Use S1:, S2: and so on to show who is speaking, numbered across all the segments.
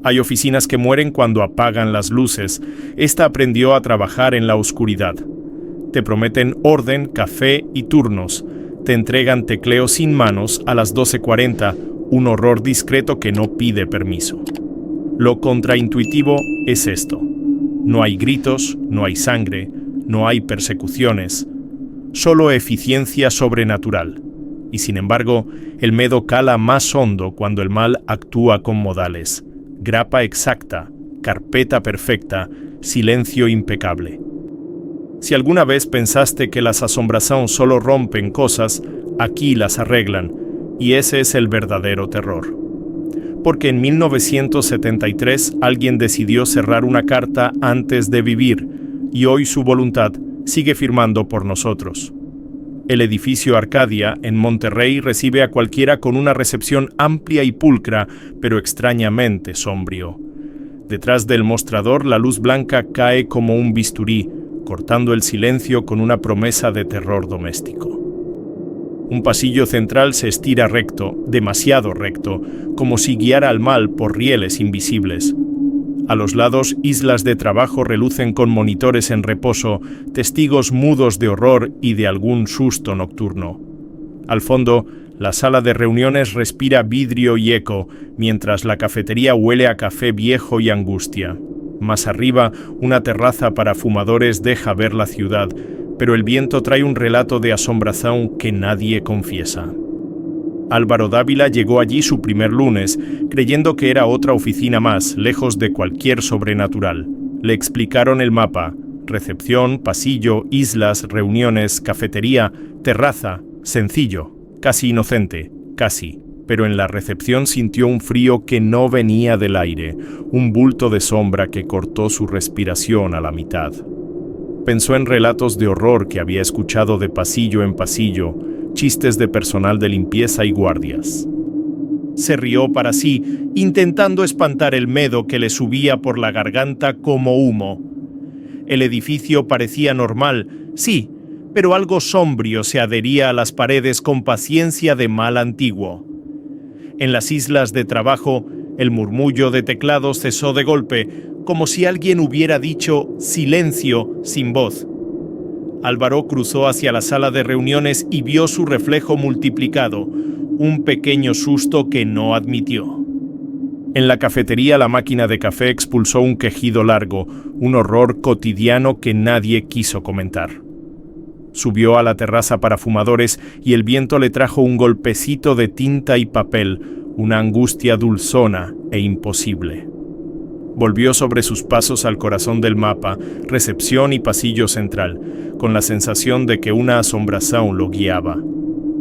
S1: Hay oficinas que mueren cuando apagan las luces. Esta aprendió a trabajar en la oscuridad. Te prometen orden, café y turnos. Te entregan tecleo sin manos a las 12:40, un horror discreto que no pide permiso. Lo contraintuitivo es esto. No hay gritos, no hay sangre, no hay persecuciones. Solo eficiencia sobrenatural. Y sin embargo, el miedo cala más hondo cuando el mal actúa con modales. Grapa exacta, carpeta perfecta, silencio impecable. Si alguna vez pensaste que las asombraciones solo rompen cosas, aquí las arreglan, y ese es el verdadero terror. Porque en 1973 alguien decidió cerrar una carta antes de vivir, y hoy su voluntad sigue firmando por nosotros. El edificio Arcadia, en Monterrey, recibe a cualquiera con una recepción amplia y pulcra, pero extrañamente sombrío. Detrás del mostrador, la luz blanca cae como un bisturí, cortando el silencio con una promesa de terror doméstico. Un pasillo central se estira recto, demasiado recto, como si guiara al mal por rieles invisibles. A los lados, islas de trabajo relucen con monitores en reposo, testigos mudos de horror y de algún susto nocturno. Al fondo, la sala de reuniones respira vidrio y eco, mientras la cafetería huele a café viejo y angustia. Más arriba, una terraza para fumadores deja ver la ciudad, pero el viento trae un relato de asombración que nadie confiesa. Álvaro Dávila llegó allí su primer lunes, creyendo que era otra oficina más, lejos de cualquier sobrenatural. Le explicaron el mapa: recepción, pasillo, islas, reuniones, cafetería, terraza, sencillo, casi inocente, casi. Pero en la recepción sintió un frío que no venía del aire, un bulto de sombra que cortó su respiración a la mitad. Pensó en relatos de horror que había escuchado de pasillo en pasillo, chistes de personal de limpieza y guardias. Se rió para sí, intentando espantar el miedo que le subía por la garganta como humo. El edificio parecía normal, sí, pero algo sombrío se adhería a las paredes con paciencia de mal antiguo. En las islas de trabajo, el murmullo de teclados cesó de golpe, como si alguien hubiera dicho silencio sin voz. Álvaro cruzó hacia la sala de reuniones y vio su reflejo multiplicado, un pequeño susto que no admitió. En la cafetería, la máquina de café expulsó un quejido largo, un horror cotidiano que nadie quiso comentar. Subió a la terraza para fumadores y el viento le trajo un golpecito de tinta y papel, una angustia dulzona e imposible. Volvió sobre sus pasos al corazón del mapa, recepción y pasillo central, con la sensación de que una asombración lo guiaba.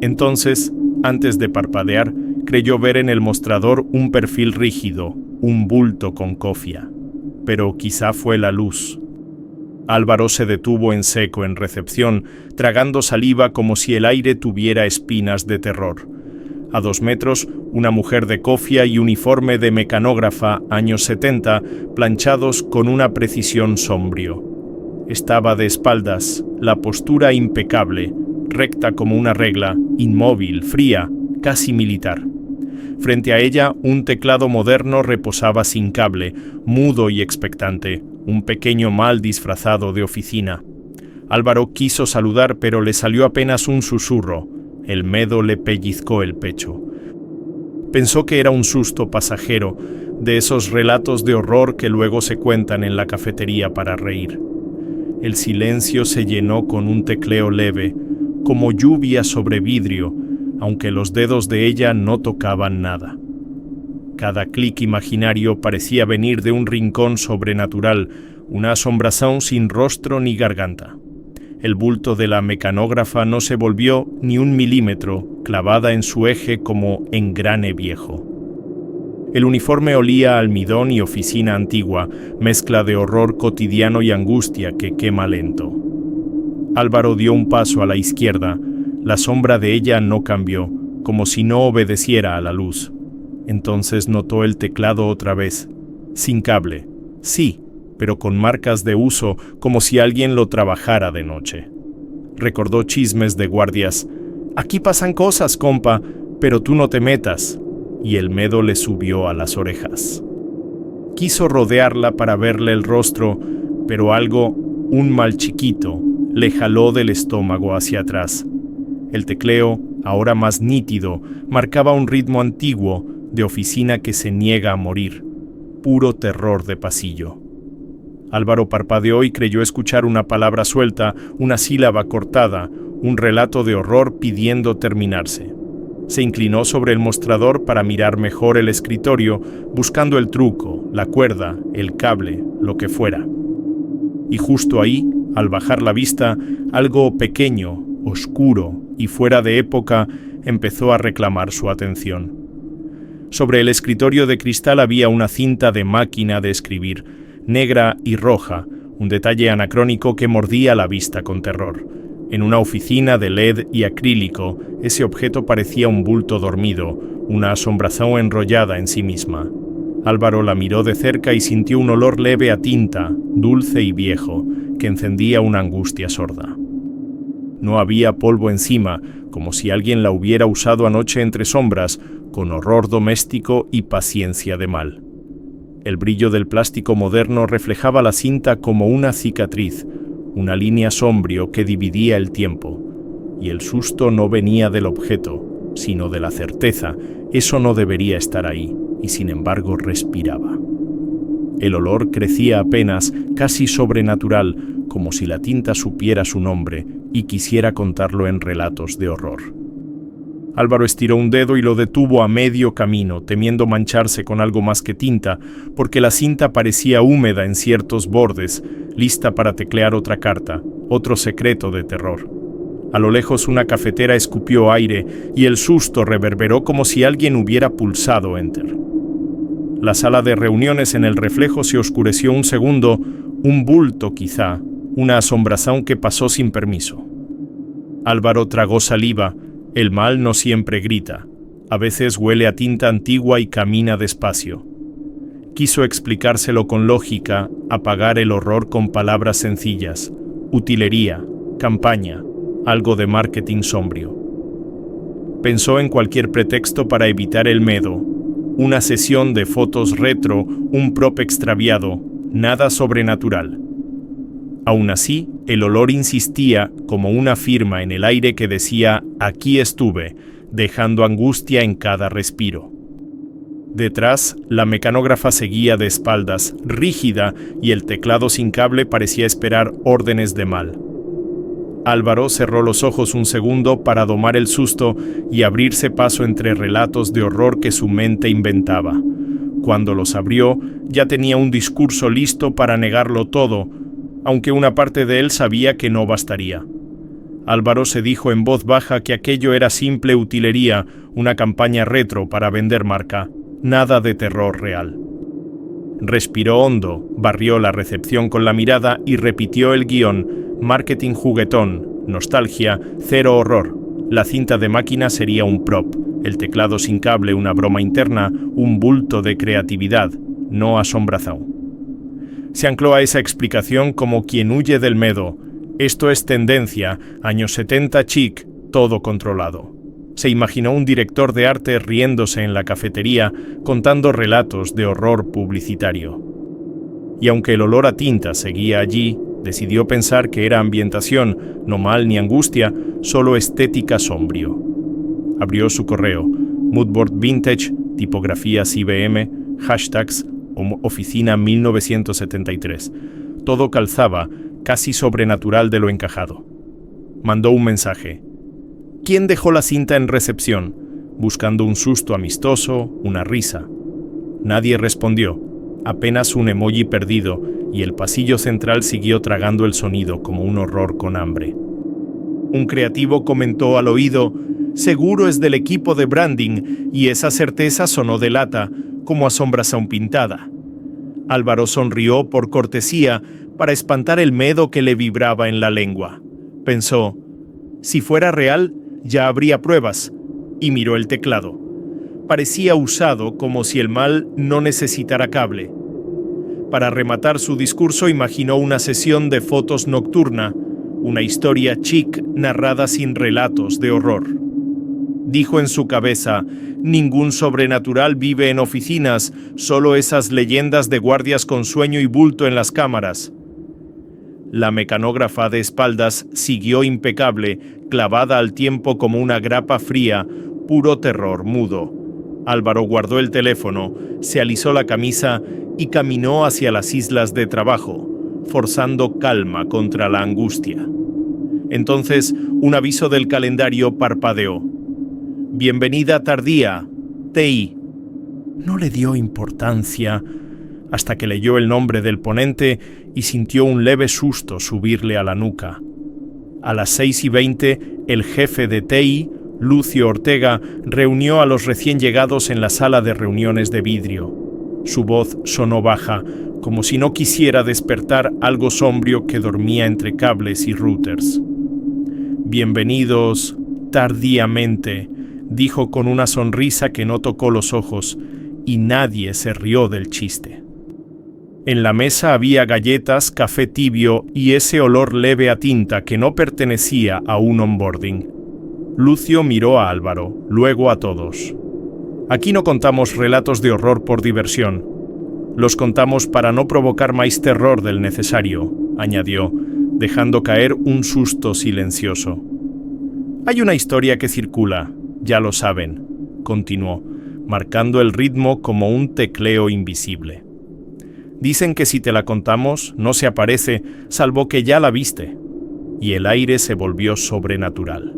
S1: Entonces, antes de parpadear, creyó ver en el mostrador un perfil rígido, un bulto con cofia. Pero quizá fue la luz. Álvaro se detuvo en seco en recepción, tragando saliva como si el aire tuviera espinas de terror. A 2 metros, una mujer de cofia y uniforme de mecanógrafa, años 70, planchados con una precisión sombrío. Estaba de espaldas, la postura impecable, recta como una regla, inmóvil, fría, casi militar. Frente a ella, un teclado moderno reposaba sin cable, mudo y expectante, un pequeño mal disfrazado de oficina. Álvaro quiso saludar, pero le salió apenas un susurro. El miedo le pellizcó el pecho. Pensó que era un susto pasajero, de esos relatos de horror que luego se cuentan en la cafetería para reír. El silencio se llenó con un tecleo leve, como lluvia sobre vidrio, aunque los dedos de ella no tocaban nada. Cada clic imaginario parecía venir de un rincón sobrenatural, una asombración sin rostro ni garganta. El bulto de la mecanógrafa no se volvió ni 1 milímetro, clavada en su eje como engrane viejo. El uniforme olía a almidón y oficina antigua, mezcla de horror cotidiano y angustia que quema lento. Álvaro dio un paso a la izquierda. La sombra de ella no cambió, como si no obedeciera a la luz. Entonces notó el teclado otra vez, sin cable, sí, pero con marcas de uso, como si alguien lo trabajara de noche. Recordó chismes de guardias. «Aquí pasan cosas, compa, pero tú no te metas», y el miedo le subió a las orejas. Quiso rodearla para verle el rostro, pero algo, un mal chiquito, le jaló del estómago hacia atrás. El tecleo, ahora más nítido, marcaba un ritmo antiguo de oficina que se niega a morir. Puro terror de pasillo. Álvaro parpadeó y creyó escuchar una palabra suelta, una sílaba cortada, un relato de horror pidiendo terminarse. Se inclinó sobre el mostrador para mirar mejor el escritorio, buscando el truco, la cuerda, el cable, lo que fuera. Y justo ahí, al bajar la vista, algo pequeño, oscuro y fuera de época empezó a reclamar su atención. Sobre el escritorio de cristal había una cinta de máquina de escribir, negra y roja, un detalle anacrónico que mordía la vista con terror. En una oficina de LED y acrílico, ese objeto parecía un bulto dormido, una asombración enrollada en sí misma. Álvaro la miró de cerca y sintió un olor leve a tinta, dulce y viejo, que encendía una angustia sorda. No había polvo encima, como si alguien la hubiera usado anoche entre sombras, con horror doméstico y paciencia de mal. El brillo del plástico moderno reflejaba la cinta como una cicatriz, una línea sombrío que dividía el tiempo, y el susto no venía del objeto, sino de la certeza, eso no debería estar ahí, y sin embargo respiraba. El olor crecía apenas, casi sobrenatural, como si la tinta supiera su nombre y quisiera contarlo en relatos de horror. Álvaro estiró un dedo y lo detuvo a medio camino, temiendo mancharse con algo más que tinta, porque la cinta parecía húmeda en ciertos bordes, lista para teclear otra carta, otro secreto de terror. A lo lejos una cafetera escupió aire y el susto reverberó como si alguien hubiera pulsado Enter. La sala de reuniones en el reflejo se oscureció un segundo, un bulto quizá, una asombración que pasó sin permiso. Álvaro tragó saliva. El mal no siempre grita, a veces huele a tinta antigua y camina despacio. Quiso explicárselo con lógica, apagar el horror con palabras sencillas, utilería, campaña, algo de marketing sombrío. Pensó en cualquier pretexto para evitar el miedo, una sesión de fotos retro, un prop extraviado, nada sobrenatural. Aún así, el olor insistía como una firma en el aire que decía «aquí estuve», dejando angustia en cada respiro. Detrás, la mecanógrafa seguía de espaldas, rígida, y el teclado sin cable parecía esperar órdenes de mal. Álvaro cerró los ojos un segundo para domar el susto y abrirse paso entre relatos de horror que su mente inventaba. Cuando los abrió, ya tenía un discurso listo para negarlo todo, aunque una parte de él sabía que no bastaría. Álvaro se dijo en voz baja que aquello era simple utilería, una campaña retro para vender marca, nada de terror real. Respiró hondo, barrió la recepción con la mirada y repitió el guión: marketing juguetón, nostalgia, cero horror. La cinta de máquina sería un prop, el teclado sin cable una broma interna, un bulto de creatividad, no asombración. Se ancló a esa explicación como quien huye del miedo. Esto es tendencia, años 70 chic, todo controlado. Se imaginó un director de arte riéndose en la cafetería, contando relatos de horror publicitario. Y aunque el olor a tinta seguía allí, decidió pensar que era ambientación, no mal ni angustia, solo estética sombrío. Abrió su correo, moodboard vintage, tipografías IBM, hashtags, oficina 1973. Todo calzaba, casi sobrenatural de lo encajado. Mandó un mensaje. ¿Quién dejó la cinta en recepción? Buscando un susto amistoso, una risa. Nadie respondió, apenas un emoji perdido, y el pasillo central siguió tragando el sonido como un horror con hambre. Un creativo comentó al oído: seguro es del equipo de branding, y esa certeza sonó de lata, como asombración pintada. Álvaro sonrió por cortesía para espantar el miedo que le vibraba en la lengua. Pensó, si fuera real, ya habría pruebas, y miró el teclado. Parecía usado como si el mal no necesitara cable. Para rematar su discurso imaginó una sesión de fotos nocturna, una historia chic narrada sin relatos de horror. Dijo en su cabeza: Ningún sobrenatural vive en oficinas, solo esas leyendas de guardias con sueño y bulto en las cámaras. La mecanógrafa de espaldas siguió impecable, clavada al tiempo como una grapa fría, puro terror mudo. Álvaro guardó el teléfono, se alisó la camisa y caminó hacia las islas de trabajo, forzando calma contra la angustia. Entonces, un aviso del calendario parpadeó. Bienvenida tardía, TI. No le dio importancia hasta que leyó el nombre del ponente y sintió un leve susto subirle a la nuca. A las 6:20, el jefe de TI, Lucio Ortega, reunió a los recién llegados en la sala de reuniones de vidrio. Su voz sonó baja, como si no quisiera despertar algo sombrío que dormía entre cables y routers. Bienvenidos tardíamente, dijo con una sonrisa que no tocó los ojos, y nadie se rió del chiste. En la mesa había galletas, café tibio y ese olor leve a tinta que no pertenecía a un onboarding. Lucio miró a Álvaro, luego a todos. Aquí no contamos relatos de horror por diversión. Los contamos para no provocar más terror del necesario, añadió, dejando caer un susto silencioso. Hay una historia que circula, ya lo saben, continuó, marcando el ritmo como un tecleo invisible. Dicen que si te la contamos, no se aparece, salvo que ya la viste. Y el aire se volvió sobrenatural.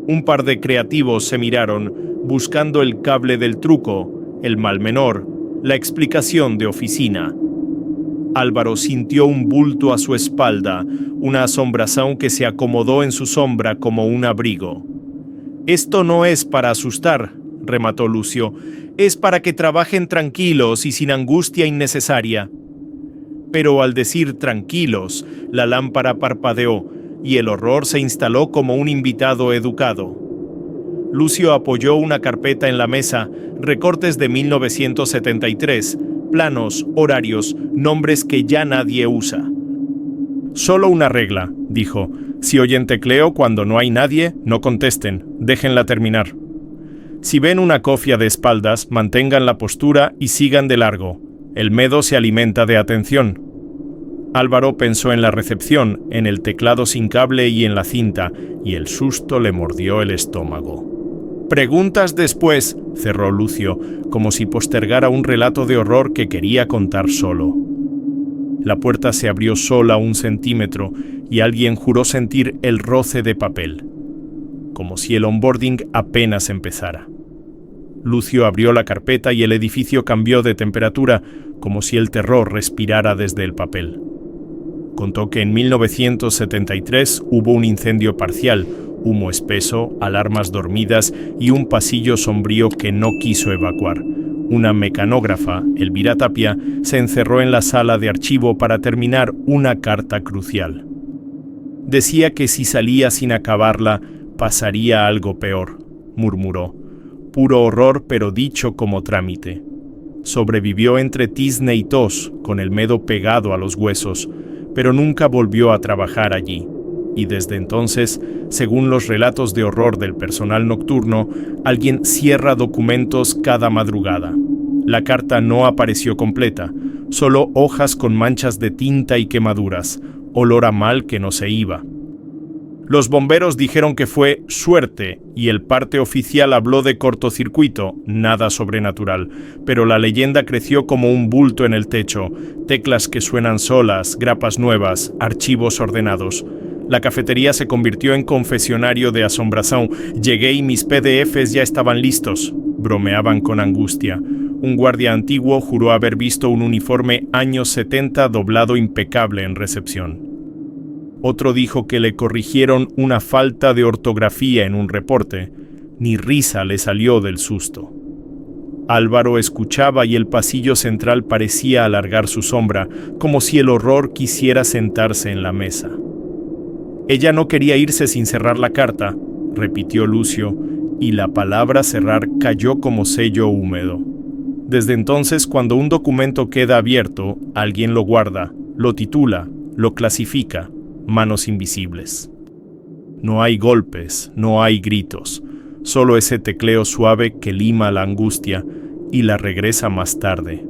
S1: Un par de creativos se miraron, buscando el cable del truco, el mal menor, la explicación de oficina. Álvaro sintió un bulto a su espalda, una asombrazón que se acomodó en su sombra como un abrigo. Esto no es para asustar, remató Lucio, es para que trabajen tranquilos y sin angustia innecesaria. Pero al decir tranquilos, la lámpara parpadeó y el horror se instaló como un invitado educado. Lucio apoyó una carpeta en la mesa, recortes de 1973, planos, horarios, nombres que ya nadie usa. Solo una regla, dijo. Si oyen tecleo cuando no hay nadie, no contesten, déjenla terminar. Si ven una cofia de espaldas, mantengan la postura y sigan de largo. El medo se alimenta de atención. Álvaro pensó en la recepción, en el teclado sin cable y en la cinta, y el susto le mordió el estómago. Preguntas después, cerró Lucio, como si postergara un relato de horror que quería contar solo. La puerta se abrió sola 1 centímetro y alguien juró sentir el roce de papel, como si el onboarding apenas empezara. Lucio abrió la carpeta y el edificio cambió de temperatura, como si el terror respirara desde el papel. Contó que en 1973 hubo un incendio parcial, humo espeso, alarmas dormidas y un pasillo sombrío que no quiso evacuar. Una mecanógrafa, Elvira Tapia, se encerró en la sala de archivo para terminar una carta crucial. Decía que si salía sin acabarla, pasaría algo peor, murmuró. Puro horror, pero dicho como trámite. Sobrevivió entre tizne y tos, con el medo pegado a los huesos, pero nunca volvió a trabajar allí. Y desde entonces, según los relatos de horror del personal nocturno, alguien cierra documentos cada madrugada. La carta no apareció completa, solo hojas con manchas de tinta y quemaduras, olor a mal que no se iba. Los bomberos dijeron que fue suerte y el parte oficial habló de cortocircuito, nada sobrenatural, pero la leyenda creció como un bulto en el techo, teclas que suenan solas, grapas nuevas, archivos ordenados. La cafetería se convirtió en confesionario de asombración. Llegué y mis PDFs ya estaban listos, bromeaban con angustia. Un guardia antiguo juró haber visto un uniforme años 70 doblado impecable en recepción. Otro dijo que le corrigieron una falta de ortografía en un reporte. Ni risa le salió del susto. Álvaro escuchaba y el pasillo central parecía alargar su sombra, como si el horror quisiera sentarse en la mesa. Ella no quería irse sin cerrar la carta, repitió Lucio, y la palabra cerrar cayó como sello húmedo. Desde entonces, cuando un documento queda abierto, alguien lo guarda, lo titula, lo clasifica. Manos invisibles. No hay golpes, no hay gritos, solo ese tecleo suave que lima la angustia y la regresa más tarde.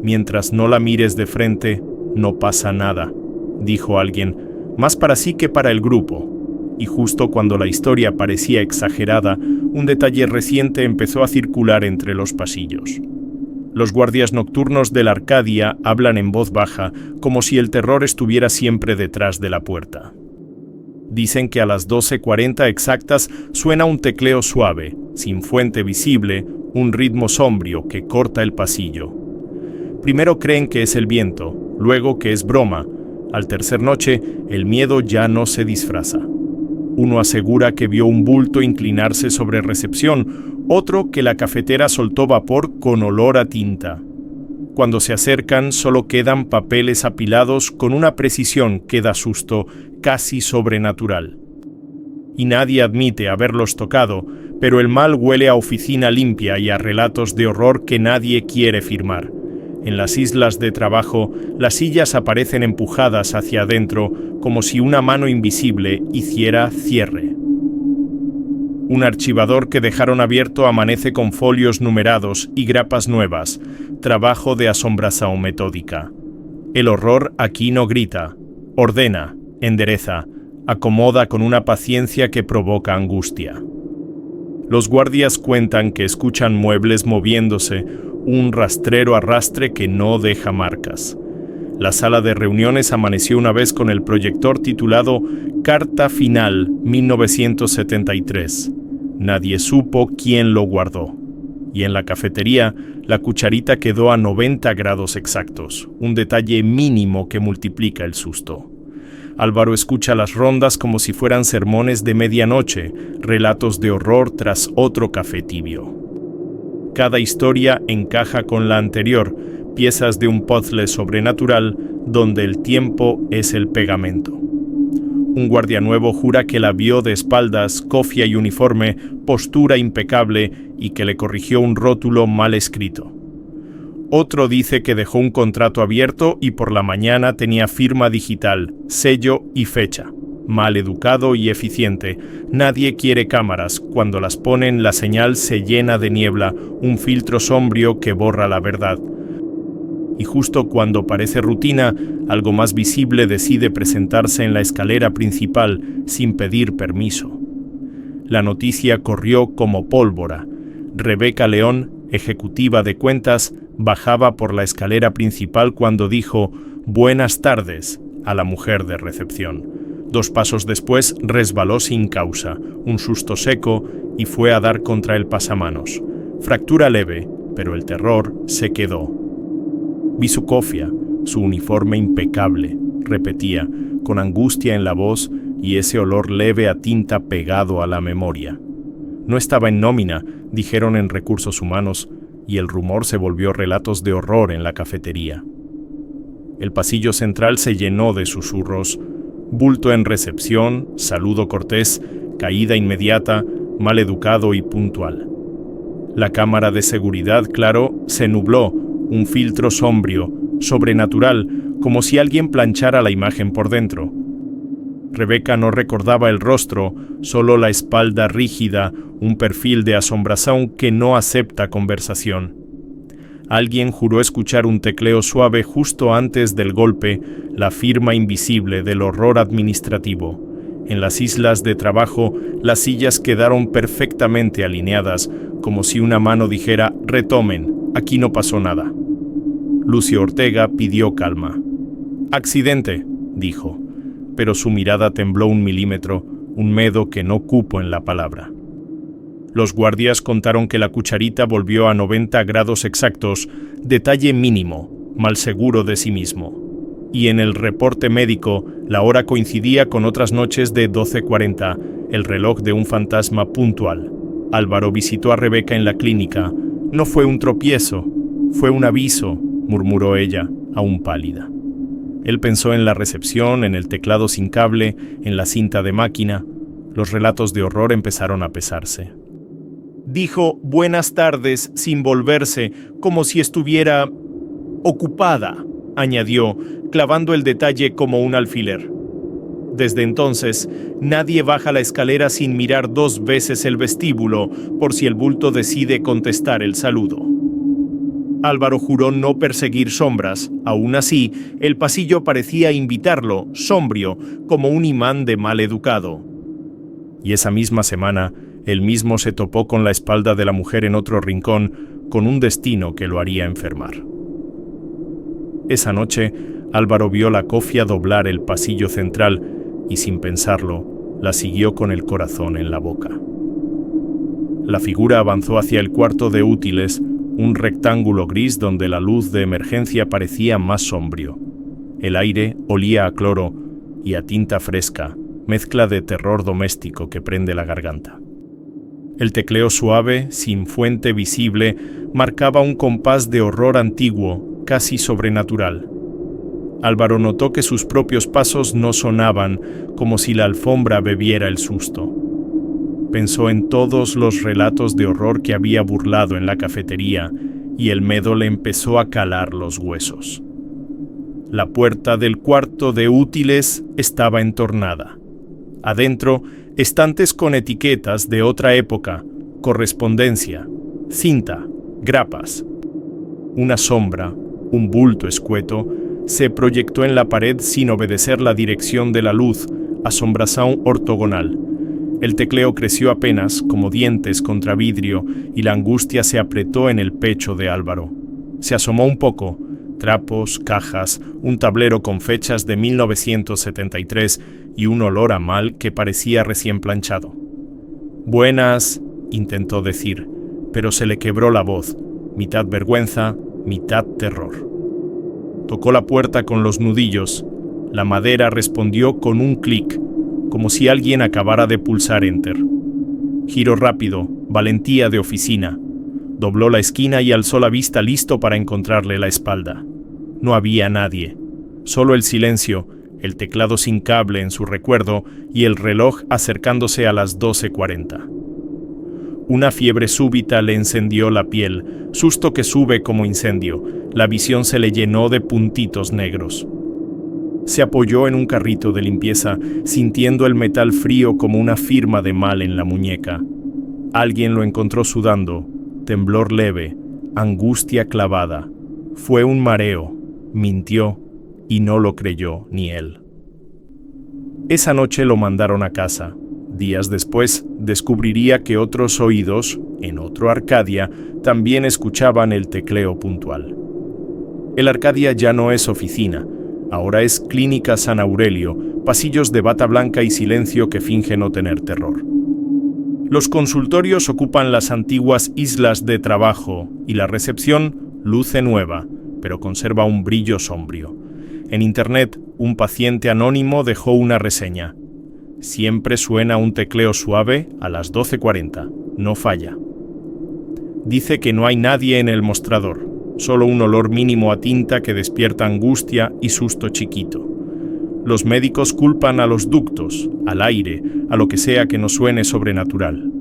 S1: Mientras no la mires de frente, no pasa nada, dijo alguien, más para sí que para el grupo. Y justo cuando la historia parecía exagerada, un detalle reciente empezó a circular entre los pasillos. Los guardias nocturnos de la Arcadia hablan en voz baja, como si el terror estuviera siempre detrás de la puerta. Dicen que a las 12:40 exactas suena un tecleo suave, sin fuente visible, un ritmo sombrío que corta el pasillo. Primero creen que es el viento, luego que es broma. Al tercer noche, el miedo ya no se disfraza. Uno asegura que vio un bulto inclinarse sobre recepción, otro que la cafetera soltó vapor con olor a tinta. Cuando se acercan, solo quedan papeles apilados con una precisión que da susto, casi sobrenatural. Y nadie admite haberlos tocado, pero el mal huele a oficina limpia y a relatos de horror que nadie quiere firmar. En las islas de trabajo, las sillas aparecen empujadas hacia adentro como si una mano invisible hiciera cierre. Un archivador que dejaron abierto amanece con folios numerados y grapas nuevas, trabajo de asombración metódica. El horror aquí no grita, ordena, endereza, acomoda con una paciencia que provoca angustia. Los guardias cuentan que escuchan muebles moviéndose, un rastrero arrastre que no deja marcas. La sala de reuniones amaneció una vez con el proyector titulado Carta Final 1973. Nadie supo quién lo guardó. Y en la cafetería, la cucharita quedó a 90 grados exactos, un detalle mínimo que multiplica el susto. Álvaro escucha las rondas como si fueran sermones de medianoche, relatos de horror tras otro café tibio. Cada historia encaja con la anterior, piezas de un puzzle sobrenatural donde el tiempo es el pegamento. Un guardia nuevo jura que la vio de espaldas, cofia y uniforme, postura impecable y que le corrigió un rótulo mal escrito. Otro dice que dejó un contrato abierto y por la mañana tenía firma digital, sello y fecha. Mal educado y eficiente. Nadie quiere cámaras. Cuando las ponen, la señal se llena de niebla, un filtro sombrío que borra la verdad. Y justo cuando parece rutina, algo más visible decide presentarse en la escalera principal sin pedir permiso. La noticia corrió como pólvora. Rebeca León, ejecutiva de cuentas, bajaba por la escalera principal cuando dijo «Buenas tardes» a la mujer de recepción. 2 pasos después resbaló sin causa, un susto seco y fue a dar contra el pasamanos. Fractura leve, pero el terror se quedó. Vi su cofia, su uniforme impecable, repetía, con angustia en la voz y ese olor leve a tinta pegado a la memoria. No estaba en nómina, dijeron en Recursos Humanos, y el rumor se volvió relatos de horror en la cafetería. El pasillo central se llenó de susurros. Bulto en recepción, saludo cortés, caída inmediata, mal educado y puntual. La cámara de seguridad, claro, se nubló, un filtro sombrío, sobrenatural, como si alguien planchara la imagen por dentro. Rebeca no recordaba el rostro, solo la espalda rígida, un perfil de asombración que no acepta conversación. Alguien juró escuchar un tecleo suave justo antes del golpe, la firma invisible del horror administrativo. En las islas de trabajo, las sillas quedaron perfectamente alineadas, como si una mano dijera, retomen, aquí no pasó nada. Lucio Ortega pidió calma. Accidente, dijo, pero su mirada tembló 1 milímetro, un miedo que no cupo en la palabra. Los guardias contaron que la cucharita volvió a 90 grados exactos, detalle mínimo, mal seguro de sí mismo. Y en el reporte médico, la hora coincidía con otras noches de 12:40, el reloj de un fantasma puntual. Álvaro visitó a Rebeca en la clínica. No fue un tropiezo, fue un aviso, murmuró ella, aún pálida. Él pensó en la recepción, en el teclado sin cable, en la cinta de máquina. Los relatos de horror empezaron a pesarse. Dijo buenas tardes sin volverse, como si estuviera ocupada, añadió, clavando el detalle como un alfiler. Desde entonces, nadie baja la escalera sin mirar 2 veces el vestíbulo por si el bulto decide contestar el saludo. Álvaro juró no perseguir sombras. Aún así, el pasillo parecía invitarlo, sombrío, como un imán de mal educado. Y esa misma semana, él mismo se topó con la espalda de la mujer en otro rincón, con un destino que lo haría enfermar. Esa noche, Álvaro vio la cofia doblar el pasillo central y, sin pensarlo, la siguió con el corazón en la boca. La figura avanzó hacia el cuarto de útiles, un rectángulo gris donde la luz de emergencia parecía más sombrío. El aire olía a cloro y a tinta fresca, mezcla de terror doméstico que prende la garganta. El tecleo suave, sin fuente visible, marcaba un compás de horror antiguo, casi sobrenatural. Álvaro notó que sus propios pasos no sonaban, como si la alfombra bebiera el susto. Pensó en todos los relatos de horror que había burlado en la cafetería, y el miedo le empezó a calar los huesos. La puerta del cuarto de útiles estaba entornada. Adentro, estantes con etiquetas de otra época, correspondencia, cinta, grapas. Una sombra, un bulto escueto, se proyectó en la pared sin obedecer la dirección de la luz, asombración ortogonal. El tecleo creció apenas, como dientes contra vidrio, y la angustia se apretó en el pecho de Álvaro. Se asomó un poco, trapos, cajas, un tablero con fechas de 1973 y un olor a mal que parecía recién planchado. «Buenas», intentó decir, pero se le quebró la voz, mitad vergüenza, mitad terror. Tocó la puerta con los nudillos. La madera respondió con un clic, como si alguien acabara de pulsar Enter. Giró rápido, valentía de oficina. Dobló la esquina y alzó la vista listo para encontrarle la espalda. No había nadie, solo el silencio, el teclado sin cable en su recuerdo y el reloj acercándose a las 12:40. Una fiebre súbita le encendió la piel, susto que sube como incendio. La visión se le llenó de puntitos negros. Se apoyó en un carrito de limpieza, sintiendo el metal frío como una firma de mal en la muñeca. Alguien lo encontró sudando, temblor leve, angustia clavada. Fue un mareo, mintió, y no lo creyó ni él. Esa noche lo mandaron a casa. Días después, descubriría que otros oídos, en otro Arcadia, también escuchaban el tecleo puntual. El Arcadia ya no es oficina, ahora es Clínica San Aurelio, pasillos de bata blanca y silencio que finge no tener terror. Los consultorios ocupan las antiguas islas de trabajo y la recepción luce nueva, pero conserva un brillo sombrío. En Internet, un paciente anónimo dejó una reseña. Siempre suena un tecleo suave a las 12:40, no falla. Dice que no hay nadie en el mostrador, solo un olor mínimo a tinta que despierta angustia y susto chiquito. Los médicos culpan a los ductos, al aire, a lo que sea que no suene sobrenatural.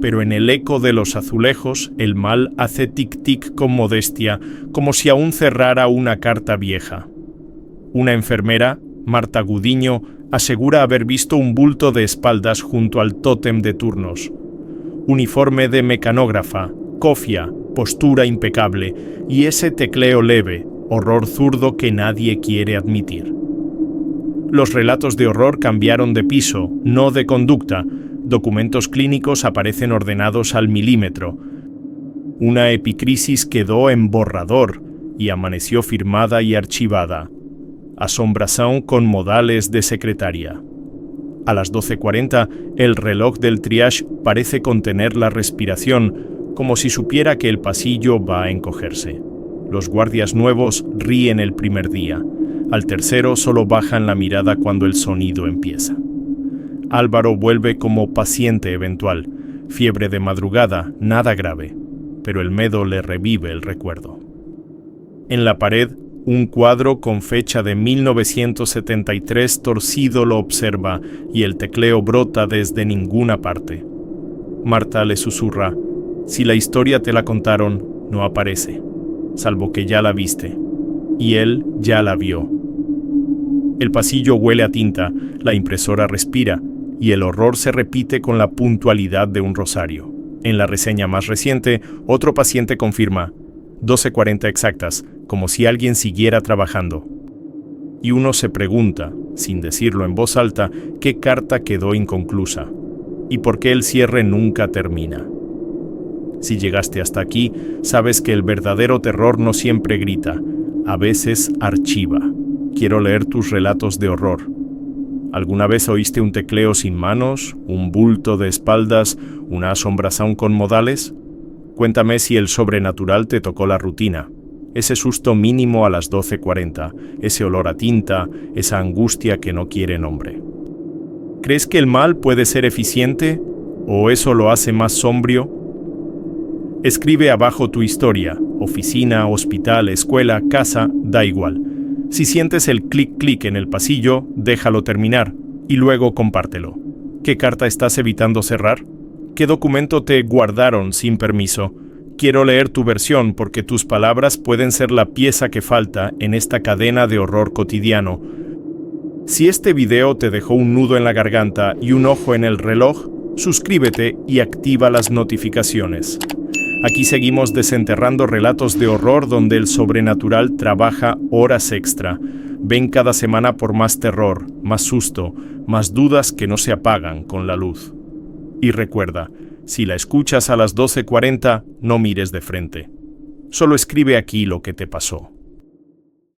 S1: Pero en el eco de los azulejos, el mal hace tic-tic con modestia, como si aún cerrara una carta vieja. Una enfermera, Marta Gudiño, asegura haber visto un bulto de espaldas junto al tótem de turnos. Uniforme de mecanógrafa, cofia, postura impecable y ese tecleo leve, horror zurdo que nadie quiere admitir. Los relatos de horror cambiaron de piso, no de conducta. Documentos clínicos aparecen ordenados al milímetro. Una epicrisis quedó en borrador y amaneció firmada y archivada. Asombración con modales de secretaria. A las 12:40, el reloj del triage parece contener la respiración, como si supiera que el pasillo va a encogerse. Los guardias nuevos ríen el primer día. Al tercero solo bajan la mirada cuando el sonido empieza. Álvaro vuelve como paciente eventual. Fiebre de madrugada, nada grave, pero el miedo le revive el recuerdo. En la pared, un cuadro con fecha de 1973 torcido lo observa y el tecleo brota desde ninguna parte. Marta le susurra: si la historia te la contaron, no aparece, salvo que ya la viste. Y él ya la vio. El pasillo huele a tinta, la impresora respira, y el horror se repite con la puntualidad de un rosario. En la reseña más reciente, otro paciente confirma 12:40 exactas, como si alguien siguiera trabajando. Y uno se pregunta, sin decirlo en voz alta, qué carta quedó inconclusa y por qué el cierre nunca termina. Si llegaste hasta aquí, sabes que el verdadero terror no siempre grita, a veces archiva. Quiero leer tus relatos de horror. ¿Alguna vez oíste un tecleo sin manos, un bulto de espaldas, una asombración con modales? Cuéntame si el sobrenatural te tocó la rutina. Ese susto mínimo a las 12:40, ese olor a tinta, esa angustia que no quiere nombre. ¿Crees que el mal puede ser eficiente? ¿O eso lo hace más sombrío? Escribe abajo tu historia, oficina, hospital, escuela, casa, da igual. Si sientes el clic-clic en el pasillo, déjalo terminar y luego compártelo. ¿Qué carta estás evitando cerrar? ¿Qué documento te guardaron sin permiso? Quiero leer tu versión porque tus palabras pueden ser la pieza que falta en esta cadena de horror cotidiano. Si este video te dejó un nudo en la garganta y un ojo en el reloj, suscríbete y activa las notificaciones. Aquí seguimos desenterrando relatos de horror donde el sobrenatural trabaja horas extra. Ven cada semana por más terror, más susto, más dudas que no se apagan con la luz. Y recuerda, si la escuchas a las 12:40, no mires de frente. Solo escribe aquí lo que te pasó.